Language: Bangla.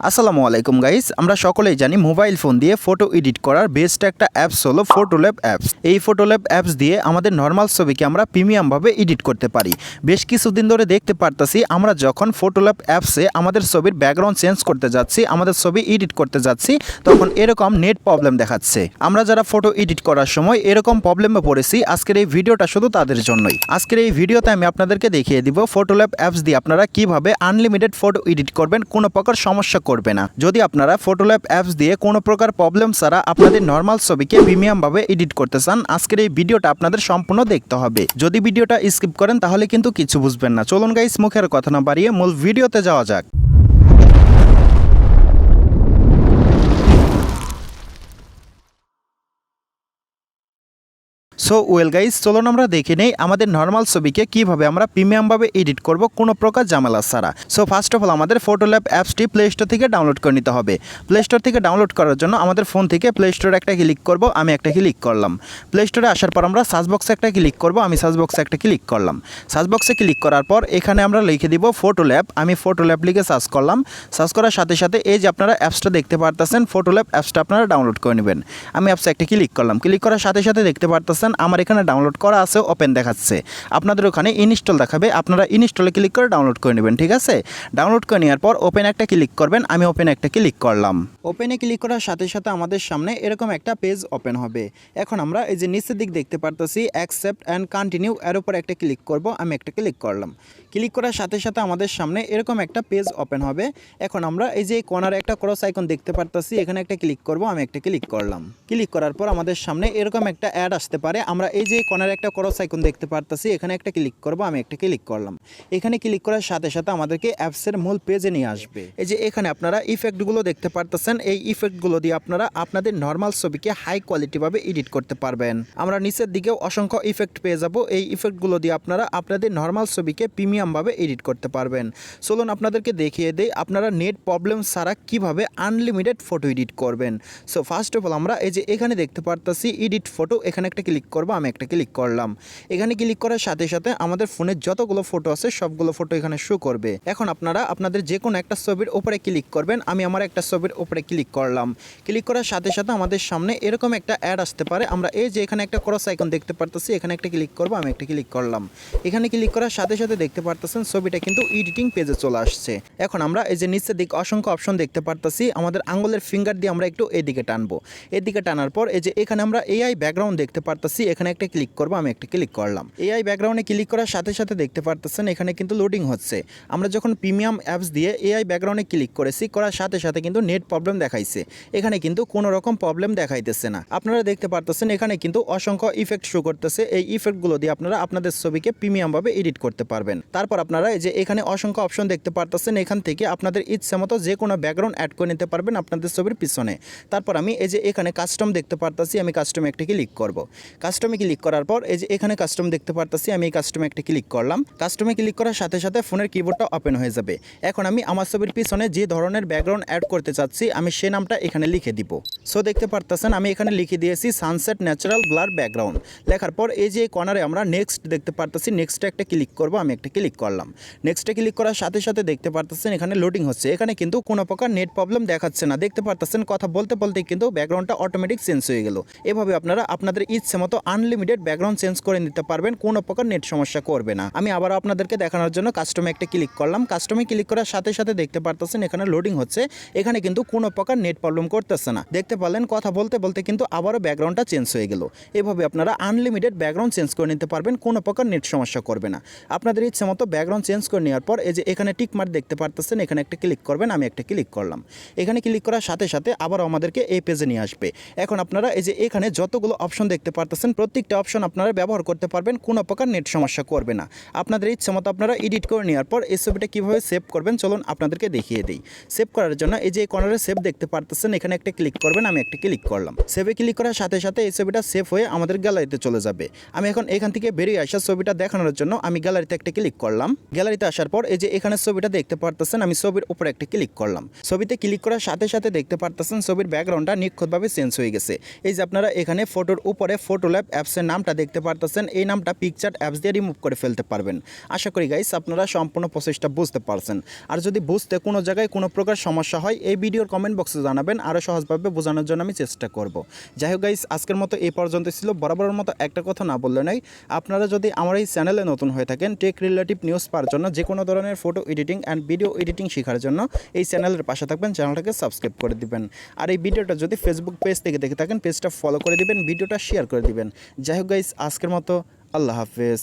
আসসালামু আলাইকুম গাইস, আমরা সকলেই জানি মোবাইল ফোন দিয়ে ফটো এডিট করার বেস্ট একটা অ্যাপস হলো ফটোল্যাব অ্যাপস। এই ফটোল্যাব অ্যাপস দিয়ে আমাদের নর্মাল ছবিকে আমরা প্রিমিয়ামভাবে এডিট করতে পারি। বেশ কিছুদিন ধরে দেখতে পারতাছি আমরা যখন ফটোল্যাব অ্যাপসে আমাদের ছবির ব্যাকগ্রাউন্ড চেঞ্জ করতে যাচ্ছি, আমাদের ছবি এডিট করতে যাচ্ছি, তখন এরকম নেট প্রবলেম দেখাচ্ছে। আমরা যারা ফটো এডিট করার সময় এরকম প্রবলেমে পড়েছি, আজকের এই ভিডিওটা শুধু তাদের জন্যই। আজকের এই ভিডিওতে আমি আপনাদেরকে দেখিয়ে দিব ফটোল্যাব অ্যাপস দিয়ে আপনারা কিভাবে আনলিমিটেড ফটো এডিট করবেন, কোনো প্রকার সমস্যা করবে না। যদি আপনারা ফটোল্যাব অ্যাপস দিয়ে কোনো প্রকার প্রবলেম ছাড়া আপনাদের নর্মাল ছবিকে প্রিমিয়ামভাবে এডিট করতে চান, আজকের এই ভিডিওটা আপনাদের সম্পূর্ণ দেখতে হবে। যদি ভিডিওটা স্কিপ করেন তাহলে কিন্তু কিছু বুঝবেন না। চলুন গাইস, মুখের কথা না বাড়িয়ে মূল ভিডিওতে যাওয়া যাক। সো ওয়েল গাইস, চলুন আমরা দেখে নেই আমাদের নর্মাল ছবিকে কিভাবে আমরা প্রিমিয়ামভাবে এডিট করব কোনো প্রকার ঝামেলা ছাড়া। সো ফার্স্ট অফ অল আমাদের ফটোল্যাব অ্যাপসটি প্লে স্টোর থেকে ডাউনলোড করে নিতে হবে। প্লে স্টোর থেকে ডাউনলোড করার জন্য আমাদের ফোন থেকে প্লে স্টোরে একটা ক্লিক করব, আমি একটা ক্লিক করলাম। প্লে স্টোরে আসার পর আমরা সার্চ বক্সে একটা ক্লিক করব, আমি সার্চ বক্সে একটা ক্লিক করলাম। সার্চ বক্সে ক্লিক করার পর এখানে আমরা লিখে দিব ফটোল্যাব। আমি ফটোল্যাব লিখে সার্চ করলাম। সার্চ করার সাথে সাথে এই যে আপনারা অ্যাপসটা দেখতে পারতেছেন, ফটোল্যাব অ্যাপসটা আপনারা ডাউনলোড করে নেবেন। আমি অ্যাপসে একটা ক্লিক করলাম। ক্লিক করার সাথে সাথে দেখতে পারতেছেন আমার এখানে ডাউনলোড করা আছে, ওপেন দেখাচ্ছে। আপনাদের ওখানে ইনস্টল দেখাবে, আপনারা ইনস্টলে ক্লিক করে ডাউনলোড করে নেবেন। ঠিক আছে, ডাউনলোড করে নেওয়ার পর ওপেন একটা ক্লিক করবেন। আমি ওপেন একটা ক্লিক করলাম। ওপেনে ক্লিক করার সাথে সাথে আমাদের সামনে এরকম একটা পেজ ওপেন হবে। এখন আমরা এই যে নিচের দিক দেখতে পারতেছি অ্যাকসেপ্ট অ্যান্ড কন্টিনিউ, এর উপর একটা ক্লিক করব, আমি একটা ক্লিক করলাম। ক্লিক করার সাথে সাথে আমাদের সামনে এরকম একটা পেজ ওপেন হবে। এখন আমরা এই যে কর্নারে একটা ক্রস আইকন দেখতে পারতেছি, এখানে একটা ক্লিক করব, আমি একটা ক্লিক করলাম। ক্লিক করার পর আমাদের সামনে এরকম একটা অ্যাড আসতে পারে। আমরা এই যে কর্নারে একটা ক্রস আইকন দেখতে পারতেছি, এখানে একটা ক্লিক করব, আমি একটা ক্লিক করলাম। এখানে ক্লিক করার সাথে সাথে আমাদেরকে অ্যাপসের মূল পেজে নিয়ে আসবে। এই যে এখানে আপনারা ইফেক্টগুলো দেখতে পারতেছেন, এই ইফেক্টগুলো দিয়ে আপনারা আপনাদের নর্মাল ছবিকে হাই কোয়ালিটিভাবে এডিট করতে পারবেন। আমরা নিচের দিকেও অসংখ্য ইফেক্ট পেয়ে যাব। এই ইফেক্টগুলো দিয়ে আপনারা আপনাদের নর্মাল ছবিকে প্রিমিয়ামভাবে এডিট করতে পারবেন। চলুন আপনাদেরকে দেখিয়ে দেই আপনারা নেট প্রবলেম ছাড়া কিভাবে আনলিমিটেড ফটো এডিট করবেন। সো ফার্স্ট অফ অল আমরা এই যে এখানে দেখতে পারতেছি এডিট ফটো, এখানে একটা ক্লিক করব, আমি একটা ক্লিক করলাম। এখানে ক্লিক করার সাথে সাথে আমাদের ফোনের যতগুলো ফটো আছে সবগুলো ফটো এখানে শো করবে। এখন আপনারা আপনাদের যে কোনো একটা ছবির উপরে ক্লিক করবেন। আমি আমার একটা ছবির উপরে ক্লিক করলাম। ক্লিক করার সাথে সাথে আমাদের সামনে এরকম একটা অ্যাড আসতে পারে। আমরা এই যে এখানে একটা ক্রস আইকন দেখতে পারতেছি, এখানে একটা ক্লিক করব, আমি একটা ক্লিক করলাম। এখানে ক্লিক করার সাথে সাথে দেখতে পারতেছেন ছবিটা কিন্তু এডিটিং পেজে চলে আসছে। এখন আমরা এই যে নিচের দিকে অসংখ্য অপশন দেখতে পারতেছি, আমাদের আঙ্গুলের ফিঙ্গার দিয়ে আমরা একটু এদিকে টানবো। এদিকে টানার পর এই যে এখানে আমরা এআই ব্যাকগ্রাউন্ড দেখতে পারতেছি, এখানে একটা ক্লিক করব, আমি একটা ক্লিক করলাম। এআই ব্যাকগ্রাউন্ডে ক্লিক করার সাথে সাথে দেখতে পারতেছেন এখানে কিন্তু লোডিং হচ্ছে। আমরা যখন প্রিমিয়াম অ্যাপস দিয়ে এআই ব্যাকগ্রাউন্ডে ক্লিক করেছি, করার সাথে সাথে কিন্তু নেট প্রবলেম দেখাইছে। এখানে কিন্তু কোনো রকম প্রবলেম দেখাইতেছে না। আপনারা দেখতে পারতেছেন এখানে কিন্তু অসংখ্য ইফেক্ট শো করতেছে। এই ইফেক্টগুলো দিয়ে আপনারা আপনাদের ছবিকে প্রিমিয়ামভাবে এডিট করতে পারবেন। তারপর আপনারা এই যে এখানে অসংখ্য অপশন দেখতে পারতেছেন, এখান থেকে আপনাদের ইচ্ছা মতো যে কোনো ব্যাকগ্রাউন্ড অ্যাড করে নিতে পারবেন আপনাদের ছবির পিছনে। তারপর আমি এই যে এখানে কাস্টম দেখতে পারতেছি, আমি কাস্টমে একটা ক্লিক করব। কাস্টমে ক্লিক করার পর এই যে এখানে কাস্টম দেখতে পারতেছি, আমি এই কাস্টমে একটা ক্লিক করলাম। কাস্টমে ক্লিক করার সাথে সাথে ফোনের কিবোর্ডটা ওপেন হয়ে যাবে। এখন আমি আমার ছবির পিছনে যে ধরনের ব্যাকগ্রাউন্ড অ্যাড করতে চাচ্ছি আমি সেই নামটা এখানে লিখে দিব। সো দেখতে পারতেছেন আমি এখানে লিখে দিয়েছি সানসেট ন্যাচারাল ব্লার ব্যাকগ্রাউন্ড। লেখার পর এই যে কর্নারে আমরা নেক্সট দেখতে পারতেছি, নেক্সটে একটা ক্লিক করব, আমি একটা ক্লিক করলাম। নেক্সটে ক্লিক করার সাথে সাথে দেখতে পারতেছেন এখানে লোডিং হচ্ছে। এখানে কিন্তু কোনো প্রকার নেট প্রবলেম দেখাচ্ছে না। দেখতে পারতেছেন কথা বলতে বলতে কিন্তু ব্যাকগ্রাউন্ডটা অটোমেটিক চেঞ্জ হয়ে গেল। এভাবে আপনারা আপনাদের ইচ্ছে মতো আনলিমিটেড ব্যাকগ্রাউন্ড চেঞ্জ করে নিতে পারবেন, কোনো প্রকার নেট সমস্যা করবে না। আমি আবার আপনাদেরকে দেখানোর জন্য কাস্টমে একটা ক্লিক করলাম। কাস্টমে ক্লিক করার সাথে সাথে দেখতে পারতেছেন এখানে লোডিং হচ্ছে। এখানে কিন্তু কোনো প্রকার নেট প্রবলেম করতেছে না। দেখতে পারলেন কথা বলতে বলতে কিন্তু আবারও ব্যাকগ্রাউন্ডটা চেঞ্জ হয়ে গেল। এভাবে আপনারা আনলিমিটেড ব্যাকগ্রাউন্ড চেঞ্জ করে নিতে পারবেন, কোনো প্রকার নেট সমস্যা করবে না। আপনাদের ইচ্ছে মতো ব্যাকগ্রাউন্ড চেঞ্জ করে নেওয়ার পর এই যে এখানে টিক মার্ক দেখতে পারতেছেন, এখানে একটা ক্লিক করবেন, আমি একটা ক্লিক করলাম। এখানে ক্লিক করার সাথে সাথে আবার আমাদেরকে এই পেজে নিয়ে আসবে। এখন আপনারা এই যে এখানে যতগুলো অপশন দেখতে পারতেছেন প্রত্যেকটা অপশন আপনারা ব্যবহার করতে পারবেন, কোনো প্রকার নেট সমস্যা করবে না। আপনাদের ইচ্ছে মতো আপনারা এডিট করে নেওয়ার পর এই ছবিটা কীভাবে সেভ করবেন চলুন আপনাদেরকে দেখিয়ে দিই। সেভ করার জন্য এই যে কর্নারে সেভ দেখতে পারতেছেন, এখানে একটা ক্লিক করবেন, আমি একটা ক্লিক করলাম। সেভে ক্লিক করার সাথে সাথে এই ছবিটা সেভ হয়ে আমাদের গ্যালারিতে চলে যাবে। আমি এখন এখান থেকে বেরিয়ে আসা ছবিটা দেখানোর জন্য আমি গ্যালারিতে একটা ক্লিক করলাম। গ্যালারিতে আসার পর এই যে এখানে ছবিটা দেখতে পারতেছেন, আমি ছবির উপরে একটা ক্লিক করলাম। ছবিতে ক্লিক করার সাথে সাথে দেখতে পারতেছেন ছবির ব্যাকগ্রাউন্ডটা নিখুঁতভাবে চেঞ্জ হয়ে গেছে। এই যে আপনারা এখানে ফটোর উপরে ফটোল্যাব ল্যাব অ্যাপসের নামটা দেখতে পারতেছেন, এই নামটা পিকচার্ট অ্যাপস দিয়ে রিমুভ করে ফেলতে পারবেন। আশা করি গাইস আপনারা সম্পূর্ণ প্রসেসটা বুঝতে পারছেন। আর যদি বুঝতে কোনো জায়গায় কোনো প্রকার সমস্যা হয় এই ভিডিওর কমেন্ট বক্সে জানাবেন, আরও সহজভাবে বোঝানোর জন্য আমি চেষ্টা করব। যাই হোক গাইস, আজকের মতো এই পর্যন্ত ছিল। বরাবরের মতো একটা কথা না বললে নাই, আপনারা যদি আমার এই চ্যানেলে নতুন হয়ে থাকেন টেক রিলেটিভ নিউজ পাওয়ার জন্য, যে কোনো ধরনের photo editing and video editing শেখার জন্য এই চ্যানেলের পাশে থাকবেন, চ্যানেলটাকে সাবস্ক্রাইব করে দিবেন। আর এই ভিডিওটা যদি ফেসবুক পেজ থেকে দেখে থাকেন পেজটা ফলো করে দিবেন, ভিডিওটা শেয়ার করে দিবেন। যাই হোক গাইস, আজকের মতো আল্লাহ হাফেজ।